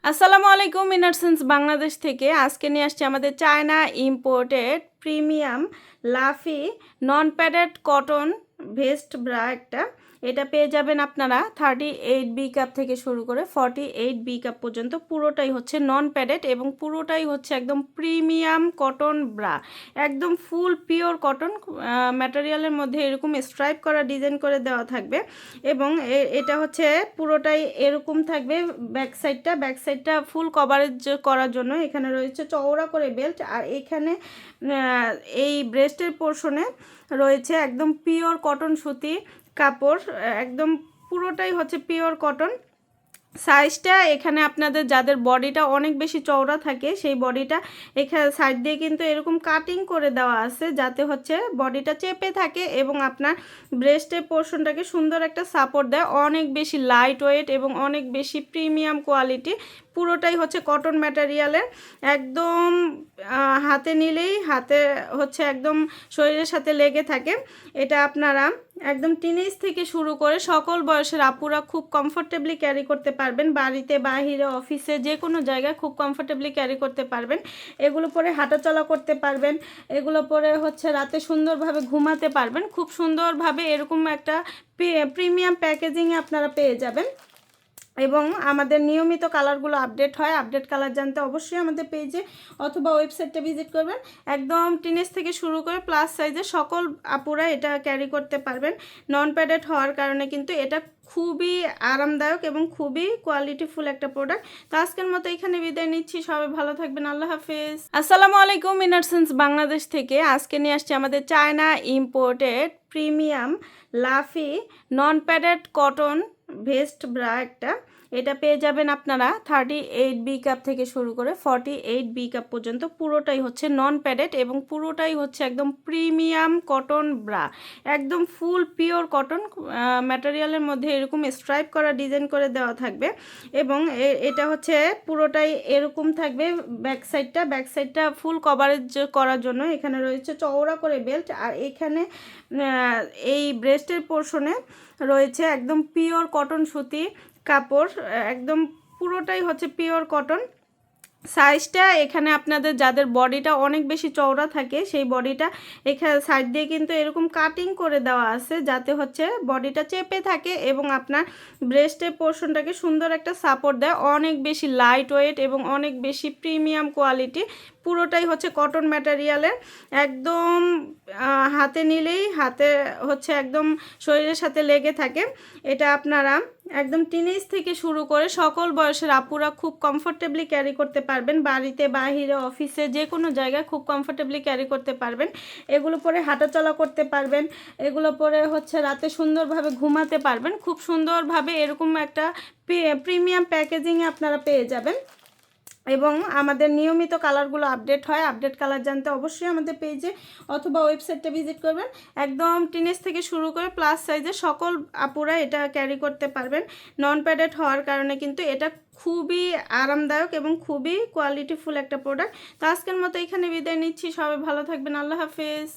আসসালামু আলাইকুম ইনারসেন্স বাংলাদেশ থেকে আজকে নিয়ে আসছি আমাদের চায়না ইম্পোর্টেড প্রিমিয়াম লাফি non padded cotton vest bra একটা। এটা পেয়ে যাবেন আপনারা 38 বি কাপ থেকে শুরু করে 48 বি কাপ পর্যন্ত। পুরোটাই হচ্ছে নন প্যাডেড এবং পুরোটাই হচ্ছে একদম প্রিমিয়াম কটন ব্রা, একদম ফুল পিওর কটন ম্যাটেরিয়ালের মধ্যে এরকম স্ট্রাইপ করা ডিজাইন করে দেওয়া থাকবে এবং এটা হচ্ছে পুরোটাই এরকম থাকবে। ব্যাক সাইডটা ফুল কভারেজ করার জন্য এখানে রয়েছে চওড়া করে বেল্ট, আর এখানে এই ব্রেস্টের পোর্শনে রয়েছে একদম পিওর কটন সুতি কাপড়, একদম পুরোটাই হচ্ছে পিওর কটন। সাইজটা এখানে আপনাদের যাদের বডিটা অনেক বেশি চওড়া থাকে সেই বডিটা এখানে সাইড দিয়ে কিন্তু এরকম কাটিং করে দেওয়া আছে যাতে হচ্ছে বডিটা চেপে থাকে এবং আপনার ব্রেস্টের পোর্শনটাকে সুন্দর একটা সাপোর্ট দেয়। অনেক বেশি লাইট ওয়েট এবং অনেক বেশি প্রিমিয়াম কোয়ালিটি, পুরোটাই হচ্ছে কটন ম্যাটেরিয়ালের। একদম হাতে নিলেই হাতে হচ্ছে একদম শরীরের সাথে লেগে থাকে। এটা আপনারা একদম টিনেজ থেকে শুরু করে সকল বয়সের আপুরা খুব কমফোর্টেবলি ক্যারি করতে পারবেন, বাড়িতে বাহিরে অফিসে যে কোনো জায়গায় খুব কমফোর্টেবলি ক্যারি করতে পারবেন। এগুলো পরে হাঁটাচলা করতে পারবেন, এগুলো পরে হচ্ছে রাতে সুন্দরভাবে ঘুমাতে পারবেন। খুব সুন্দরভাবে এরকম একটা প্রিমিয়াম প্যাকেজিংয়ে আপনারা পেয়ে যাবেন এবং আমাদের নিয়মিত কালারগুলো আপডেট হয়। আপডেট কালার জানতে অবশ্যই আমাদের পেজে অথবা ওয়েবসাইটটা ভিজিট করবেন। একদম টিনেজ থেকে শুরু করে প্লাস সাইজের সকল আপুরা এটা ক্যারি করতে পারবেন। নন প্যাডেড হওয়ার কারণে কিন্তু এটা খুবই আরামদায়ক এবং খুবই কোয়ালিটিফুল একটা প্রোডাক্ট। তো আজকের মতো এখানে বিদায় নিচ্ছি, সবাই ভালো থাকবেন, আল্লাহ হাফেজ। আসসালামু আলাইকুম ইনারসেন্স বাংলাদেশ থেকে আজকে নিয়ে আসছি আমাদের চায়না ইম্পোর্টেড প্রিমিয়াম লাফি non padded cotton vest bra একটা। এটা পেয়ে যাবেন আপনারা 38 বি কাপ থেকে শুরু করে 48 বি কাপ পর্যন্ত। পুরোটাই হচ্ছে নন প্যাডেড এবং পুরোটাই হচ্ছে একদম প্রিমিয়াম কটন ব্রা, একদম ফুল পিওর কটন ম্যাটেরিয়ালের মধ্যে এরকম স্ট্রাইপ করা ডিজাইন করে দেওয়া থাকবে এবং এটা হচ্ছে পুরোটাই এরকম থাকবে। ব্যাক সাইডটা ফুল কভারেজ করার জন্য এখানে রয়েছে চওড়া করে বেল্ট, আর এখানে এই ব্রেস্টের পোর্শনে রয়েছে একদম পিওর কটন সুতি কাপড়, একদম পুরোটাই হচ্ছে পিওর কটন। সাইজটা এখানে আপনাদের যাদের বডিটা অনেক বেশি চওড়া থাকে সেই বডিটা এখানে সাইড দিয়ে কিন্তু এরকম কাটিং করে দেওয়া আছে যাতে হচ্ছে বডিটা চেপে থাকে এবং আপনার ব্রেস্টের পোর্শনটাকে সুন্দর একটা সাপোর্ট দেয়। অনেক বেশি লাইট ওয়েট এবং অনেক বেশি প্রিমিয়াম কোয়ালিটি, পুরোটাই হচ্ছে কটন ম্যাটেরিয়ালের। একদম হাতে নিলেই হাতে হচ্ছে একদম শরীরের সাথে লেগে থাকে। এটা আপনারা একদম টিনেজ থেকে শুরু করে সকল বয়সের আপুরা খুব কমফোর্টেবলি ক্যারি করতে পারবেন, বাড়িতে বাহিরে অফিসে যে কোনো জায়গায় খুব কমফোর্টেবলি ক্যারি করতে পারবেন। এগুলো পরে হাঁটাচলা করতে পারবেন, এগুলো পরে হচ্ছে রাতে সুন্দরভাবে ঘুমাতে পারবেন। খুব সুন্দরভাবে এরকম একটা প্রিমিয়াম প্যাকেজিংয়ে আপনারা পেয়ে যাবেন এবং আমাদের নিয়মিত কালারগুলো আপডেট হয়। আপডেট কালার জানতে অবশ্যই আমাদের পেজে অথবা ওয়েবসাইটটা ভিজিট করবেন। একদম টিনেজ থেকে শুরু করে প্লাস সাইজের সকল আপুরা এটা ক্যারি করতে পারবেন। নন প্যাডেড হওয়ার কারণে কিন্তু এটা খুবই আরামদায়ক এবং খুবই কোয়ালিটিফুল একটা প্রোডাক্ট। তো আজকের মতো এখানে বিদায় নিচ্ছি, সবাই ভালো থাকবেন, আল্লাহ হাফেজ।